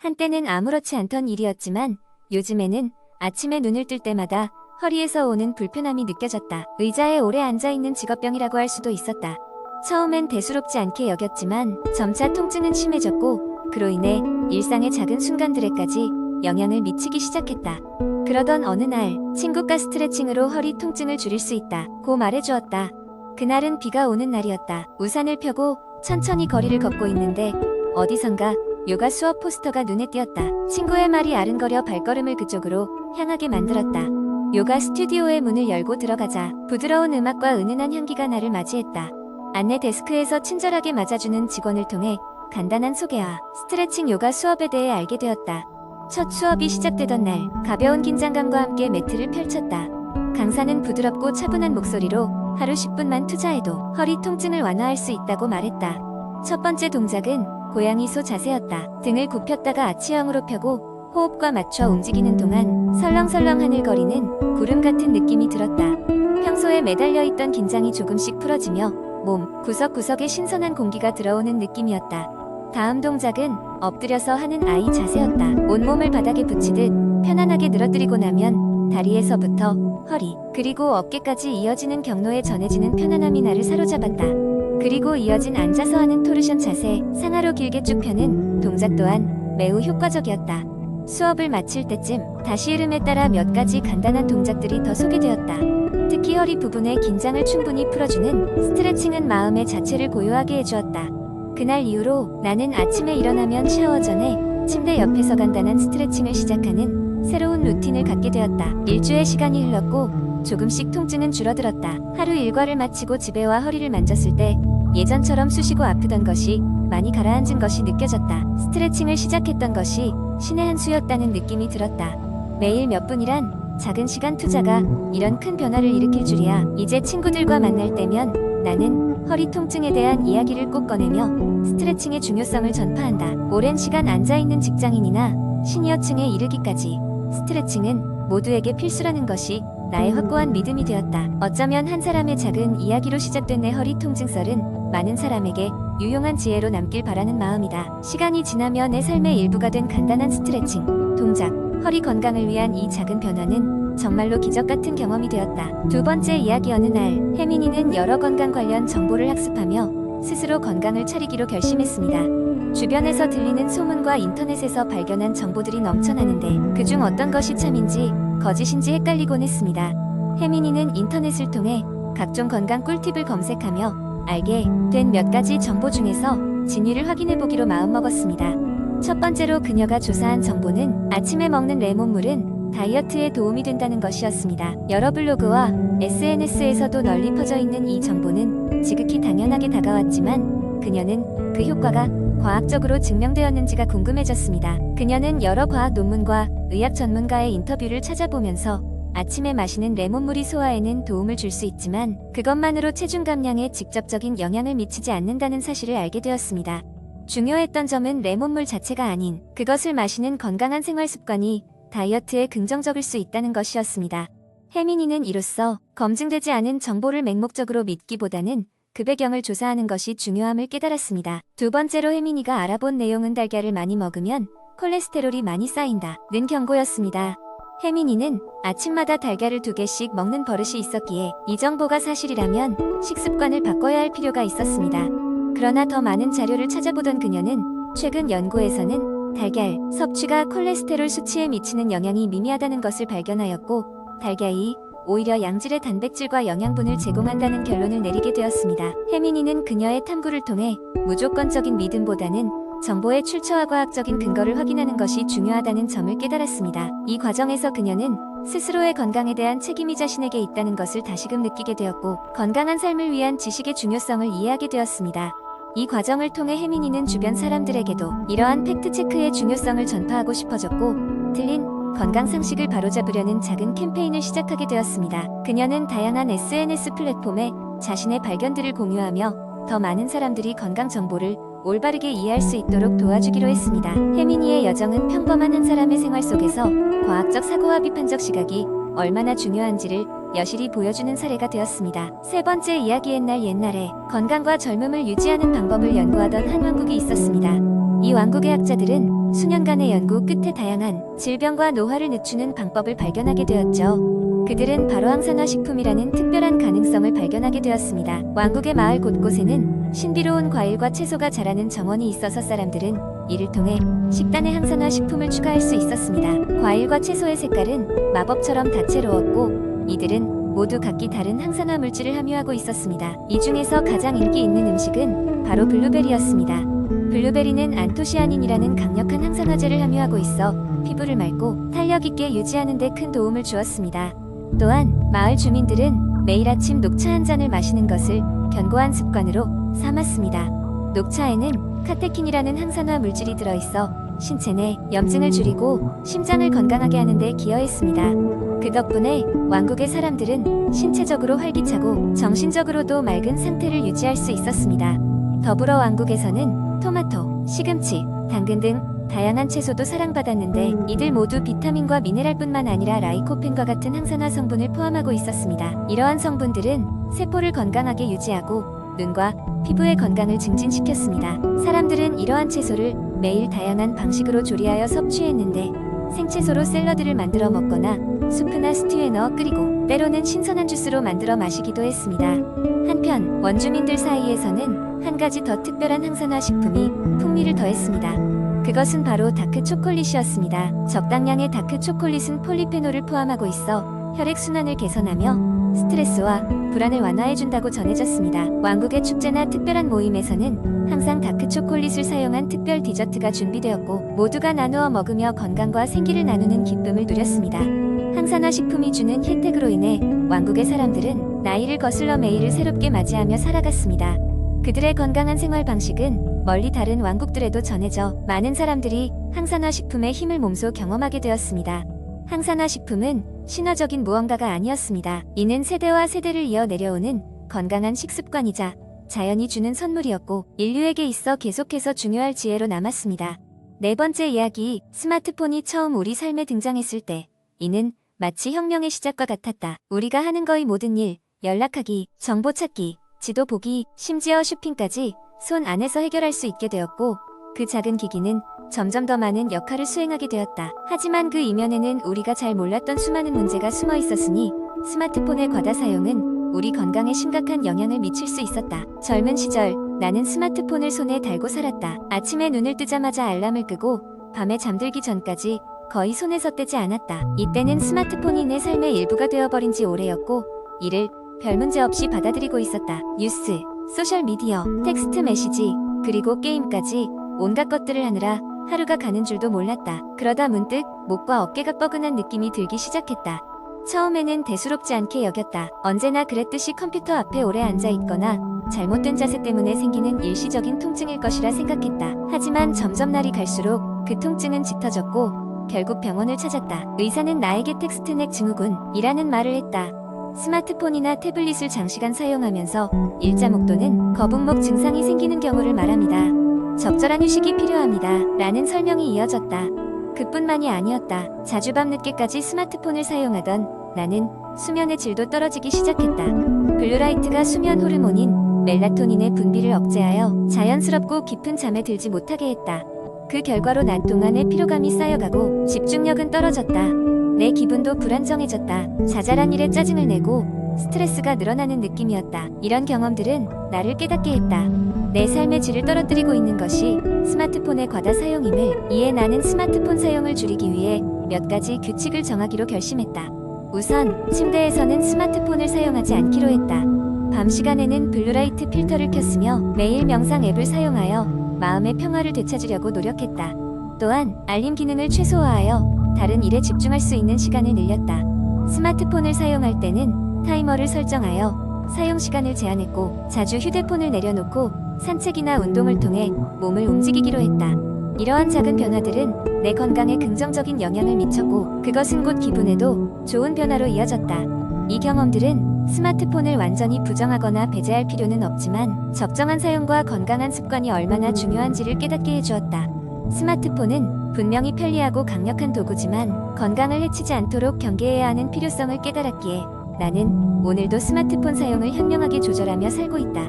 한때는 아무렇지 않던 일이었지만 요즘에는 아침에 눈을 뜰 때마다 허리에서 오는 불편함이 느껴졌다. 의자에 오래 앉아있는 직업병이라고 할 수도 있었다. 처음엔 대수롭지 않게 여겼지만 점차 통증은 심해졌고 그로 인해 일상의 작은 순간들에까지 영향을 미치기 시작했다. 그러던 어느 날 친구가 스트레칭으로 허리 통증을 줄일 수 있다고 말해주었다. 그날은 비가 오는 날이었다. 우산을 펴고 천천히 거리를 걷고 있는데 어디선가 요가 수업 포스터가 눈에 띄었다. 친구의 말이 아른거려 발걸음을 그쪽으로 향하게 만들었다. 요가 스튜디오의 문을 열고 들어가자 부드러운 음악과 은은한 향기가 나를 맞이했다. 안내 데스크에서 친절하게 맞아주는 직원을 통해 간단한 소개와 스트레칭 요가 수업에 대해 알게 되었다. 첫 수업이 시작되던 날 가벼운 긴장감과 함께 매트를 펼쳤다. 강사는 부드럽고 차분한 목소리로 하루 10분만 투자해도 허리 통증을 완화할 수 있다고 말했다. 첫 번째 동작은 고양이 소 자세였다. 등을 굽혔다가 아치형으로 펴고 호흡과 맞춰 움직이는 동안 설렁설렁 하늘거리는 구름 같은 느낌이 들었다. 평소에 매달려 있던 긴장이 조금씩 풀어지며 몸 구석구석에 신선한 공기가 들어오는 느낌이었다. 다음 동작은 엎드려서 하는 아이 자세였다. 온몸을 바닥에 붙이듯 편안하게 늘어뜨리고 나면 다리에서부터 허리 그리고 어깨까지 이어지는 경로에 전해지는 편안함이 나를 사로잡았다. 그리고 이어진 앉아서 하는 토르션 자세, 상하로 길게 쭉 펴는 동작 또한 매우 효과적이었다. 수업을 마칠 때쯤 다시 흐름에 따라 몇 가지 간단한 동작들이 더 소개되었다. 특히 허리 부분의 긴장을 충분히 풀어주는 스트레칭은 마음의 자체를 고요하게 해주었다. 그날 이후로 나는 아침에 일어나면 샤워 전에 침대 옆에서 간단한 스트레칭을 시작하는 새로운 루틴을 갖게 되었다. 일주의 시간이 흘렀고 조금씩 통증은 줄어들었다. 하루 일과를 마치고 집에 와 허리를 만졌을 때 예전처럼 쑤시고 아프던 것이 많이 가라앉은 것이 느껴졌다. 스트레칭을 시작했던 것이 신의 한 수였다는 느낌이 들었다. 매일 몇 분이란 작은 시간 투자가 이런 큰 변화를 일으킬 줄이야. 이제 친구들과 만날 때면 나는 허리 통증에 대한 이야기를 꼭 꺼내며 스트레칭의 중요성을 전파한다. 오랜 시간 앉아있는 직장인이나 시니어층에 이르기까지 스트레칭은 모두에게 필수라는 것이 나의 확고한 믿음이 되었다. 어쩌면 한 사람의 작은 이야기로 시작된 내 허리 통증 썰은 많은 사람에게 유용한 지혜로 남길 바라는 마음이다. 시간이 지나며 내 삶의 일부가 된 간단한 스트레칭, 동작, 허리 건강을 위한 이 작은 변화는 정말로 기적 같은 경험이 되었다. 두 번째 이야기. 어느 날 혜민이는 여러 건강 관련 정보를 학습하며 스스로 건강을 차리기로 결심했습니다. 주변에서 들리는 소문과 인터넷에서 발견한 정보들이 넘쳐나는데 그중 어떤 것이 참인지 거짓인지 헷갈리곤 했습니다. 혜민이는 인터넷을 통해 각종 건강 꿀팁을 검색하며 알게 된 몇 가지 정보 중에서 진위를 확인해보기로 마음먹었습니다. 첫 번째로 그녀가 조사한 정보는 아침에 먹는 레몬물은 다이어트에 도움이 된다는 것이었습니다. 여러 블로그와 SNS에서도 널리 퍼져 있는 이 정보는 지극히 당연하게 다가왔지만 그녀는 그 효과가 과학적으로 증명되었는지가 궁금해졌습니다. 그녀는 여러 과학 논문과 의학 전문가의 인터뷰를 찾아보면서 아침에 마시는 레몬물이 소화에는 도움을 줄 수 있지만 그것만으로 체중 감량에 직접적인 영향을 미치지 않는다는 사실을 알게 되었습니다. 중요했던 점은 레몬물 자체가 아닌 그것을 마시는 건강한 생활 습관이 다이어트에 긍정적일 수 있다는 것이었습니다. 혜민이는 이로써 검증되지 않은 정보를 맹목적으로 믿기보다는 그 배경을 조사하는 것이 중요함을 깨달았습니다. 두 번째로 혜민이가 알아본 내용은 달걀을 많이 먹으면 콜레스테롤이 많이 쌓인다는 경고였습니다. 혜민이는 아침마다 달걀을 2개씩 먹는 버릇이 있었기에 이 정보가 사실이라면 식습관을 바꿔야 할 필요가 있었습니다. 그러나 더 많은 자료를 찾아보던 그녀는 최근 연구에서는 달걀 섭취가 콜레스테롤 수치에 미치는 영향이 미미하다는 것을 발견하였고 달걀이 오히려 양질의 단백질과 영양분을 제공한다는 결론을 내리게 되었습니다. 혜민이는 그녀의 탐구를 통해 무조건적인 믿음보다는 정보의 출처와 과학적인 근거를 확인하는 것이 중요하다는 점을 깨달았습니다. 이 과정에서 그녀는 스스로의 건강에 대한 책임이 자신에게 있다는 것을 다시금 느끼게 되었고 건강한 삶을 위한 지식의 중요성을 이해하게 되었습니다. 이 과정을 통해 혜민이는 주변 사람들에게도 이러한 팩트체크의 중요성을 전파하고 싶어졌고 틀린 건강 상식을 바로잡으려는 작은 캠페인을 시작하게 되었습니다. 그녀는 다양한 SNS 플랫폼에 자신의 발견들을 공유하며 더 많은 사람들이 건강 정보를 올바르게 이해할 수 있도록 도와주기로 했습니다. 혜민이의 여정은 평범한 한 사람의 생활 속에서 과학적 사고와 비판적 시각이 얼마나 중요한지를 여실히 보여주는 사례가 되었습니다. 세 번째 이야기. 옛날에 건강과 젊음을 유지하는 방법을 연구하던 한 왕국이 있었습니다. 이 왕국의 학자들은 수년간의 연구 끝에 다양한 질병과 노화를 늦추는 방법을 발견하게 되었죠. 그들은 바로 항산화식품이라는 특별한 가능성을 발견하게 되었습니다. 왕국의 마을 곳곳에는 신비로운 과일과 채소가 자라는 정원이 있어서 사람들은 이를 통해 식단에 항산화식품을 추가할 수 있었습니다. 과일과 채소의 색깔은 마법처럼 다채로웠고 이들은 모두 각기 다른 항산화 물질을 함유하고 있었습니다. 이 중에서 가장 인기 있는 음식은 바로 블루베리였습니다. 블루베리는 안토시아닌이라는 강력한 항산화제를 함유하고 있어 피부를 맑고 탄력 있게 유지하는 데 큰 도움을 주었습니다. 또한 마을 주민들은 매일 아침 녹차 한 잔을 마시는 것을 견고한 습관으로 삼았습니다. 녹차에는 카테킨이라는 항산화 물질이 들어있어 신체 내 염증을 줄이고 심장을 건강하게 하는 데 기여했습니다. 그 덕분에 왕국의 사람들은 신체적으로 활기차고 정신적으로도 맑은 상태를 유지할 수 있었습니다. 더불어 왕국에서는 토마토, 시금치, 당근 등 다양한 채소도 사랑받았는데 이들 모두 비타민과 미네랄뿐만 아니라 라이코펜과 같은 항산화 성분을 포함하고 있었습니다. 이러한 성분들은 세포를 건강하게 유지하고 눈과 피부의 건강을 증진시켰습니다. 사람들은 이러한 채소를 매일 다양한 방식으로 조리하여 섭취했는데 생채소로 샐러드를 만들어 먹거나 수프나 스튜에 넣어 끓이고 때로는 신선한 주스로 만들어 마시기도 했습니다. 한편 원주민들 사이에서는 한 가지 더 특별한 항산화 식품이 풍미를 더했습니다. 그것은 바로 다크 초콜릿이었습니다. 적당량의 다크 초콜릿은 폴리페놀을 포함하고 있어 혈액순환을 개선하며 스트레스와 불안을 완화해준다고 전해졌습니다. 왕국의 축제나 특별한 모임에서는 항상 다크 초콜릿을 사용한 특별 디저트가 준비되었고 모두가 나누어 먹으며 건강과 생기를 나누는 기쁨을 누렸습니다. 항산화 식품이 주는 혜택으로 인해 왕국의 사람들은 나이를 거슬러 매일을 새롭게 맞이하며 살아갔습니다. 그들의 건강한 생활 방식은 멀리 다른 왕국들에도 전해져 많은 사람들이 항산화 식품의 힘을 몸소 경험하게 되었습니다. 항산화 식품은 신화적인 무언가가 아니었습니다. 이는 세대와 세대를 이어 내려오는 건강한 식습관이자 자연이 주는 선물이었고 인류에게 있어 계속해서 중요할 지혜로 남았습니다. 네 번째 이야기, 스마트폰이 처음 우리 삶에 등장했을 때 이는 마치 혁명의 시작과 같았다. 우리가 하는 거의 모든 일, 연락하기, 정보 찾기, 지도 보기, 심지어 쇼핑까지 손 안에서 해결할 수 있게 되었고 그 작은 기기는 점점 더 많은 역할을 수행하게 되었다. 하지만 그 이면에는 우리가 잘 몰랐던 수많은 문제가 숨어 있었으니 스마트폰의 과다 사용은 우리 건강에 심각한 영향을 미칠 수 있었다. 젊은 시절 나는 스마트폰을 손에 달고 살았다. 아침에 눈을 뜨자마자 알람을 끄고 밤에 잠들기 전까지 거의 손에서 떼지 않았다. 이때는 스마트폰이 내 삶의 일부가 되어버린 지 오래였고 이를 별 문제 없이 받아들이고 있었다. 뉴스, 소셜미디어, 텍스트 메시지, 그리고 게임까지 온갖 것들을 하느라 하루가 가는 줄도 몰랐다. 그러다 문득 목과 어깨가 뻐근한 느낌이 들기 시작했다. 처음에는 대수롭지 않게 여겼다. 언제나 그랬듯이 컴퓨터 앞에 오래 앉아 있거나 잘못된 자세 때문에 생기는 일시적인 통증일 것이라 생각했다. 하지만 점점 날이 갈수록 그 통증은 짙어졌고 결국 병원을 찾았다. 의사는 나에게 텍스트넥 증후군이라는 말을 했다. 스마트폰이나 태블릿을 장시간 사용하면서 일자목 또는 거북목 증상이 생기는 경우를 말합니다. 적절한 휴식이 필요합니다. 라는 설명이 이어졌다. 그뿐만이 아니었다. 자주 밤늦게까지 스마트폰을 사용하던 나는 수면의 질도 떨어지기 시작했다. 블루라이트가 수면 호르몬인 멜라토닌의 분비를 억제하여 자연스럽고 깊은 잠에 들지 못하게 했다. 그 결과로 낮 동안의 피로감이 쌓여가고 집중력은 떨어졌다. 내 기분도 불안정해졌다. 자잘한 일에 짜증을 내고 스트레스가 늘어나는 느낌이었다. 이런 경험들은 나를 깨닫게 했다. 내 삶의 질을 떨어뜨리고 있는 것이 스마트폰의 과다 사용임을 이해 나는 스마트폰 사용을 줄이기 위해 몇 가지 규칙을 정하기로 결심했다. 우선 침대에서는 스마트폰을 사용하지 않기로 했다. 밤 시간에는 블루라이트 필터를 켰으며 매일 명상 앱을 사용하여 마음의 평화를 되찾으려고 노력했다. 또한 알림 기능을 최소화하여 다른 일에 집중할 수 있는 시간을 늘렸다. 스마트폰을 사용할 때는 타이머를 설정하여 사용 시간을 제한했고 자주 휴대폰을 내려놓고 산책이나 운동을 통해 몸을 움직이기로 했다. 이러한 작은 변화들은 내 건강에 긍정적인 영향을 미쳤고 그것은 곧 기분에도 좋은 변화로 이어졌다. 이 경험들은 스마트폰을 완전히 부정하거나 배제할 필요는 없지만 적정한 사용과 건강한 습관이 얼마나 중요한지를 깨닫게 해주었다. 스마트폰은 분명히 편리하고 강력한 도구지만 건강을 해치지 않도록 경계해야 하는 필요성을 깨달았기에 나는 오늘도 스마트폰 사용을 현명하게 조절하며 살고 있다.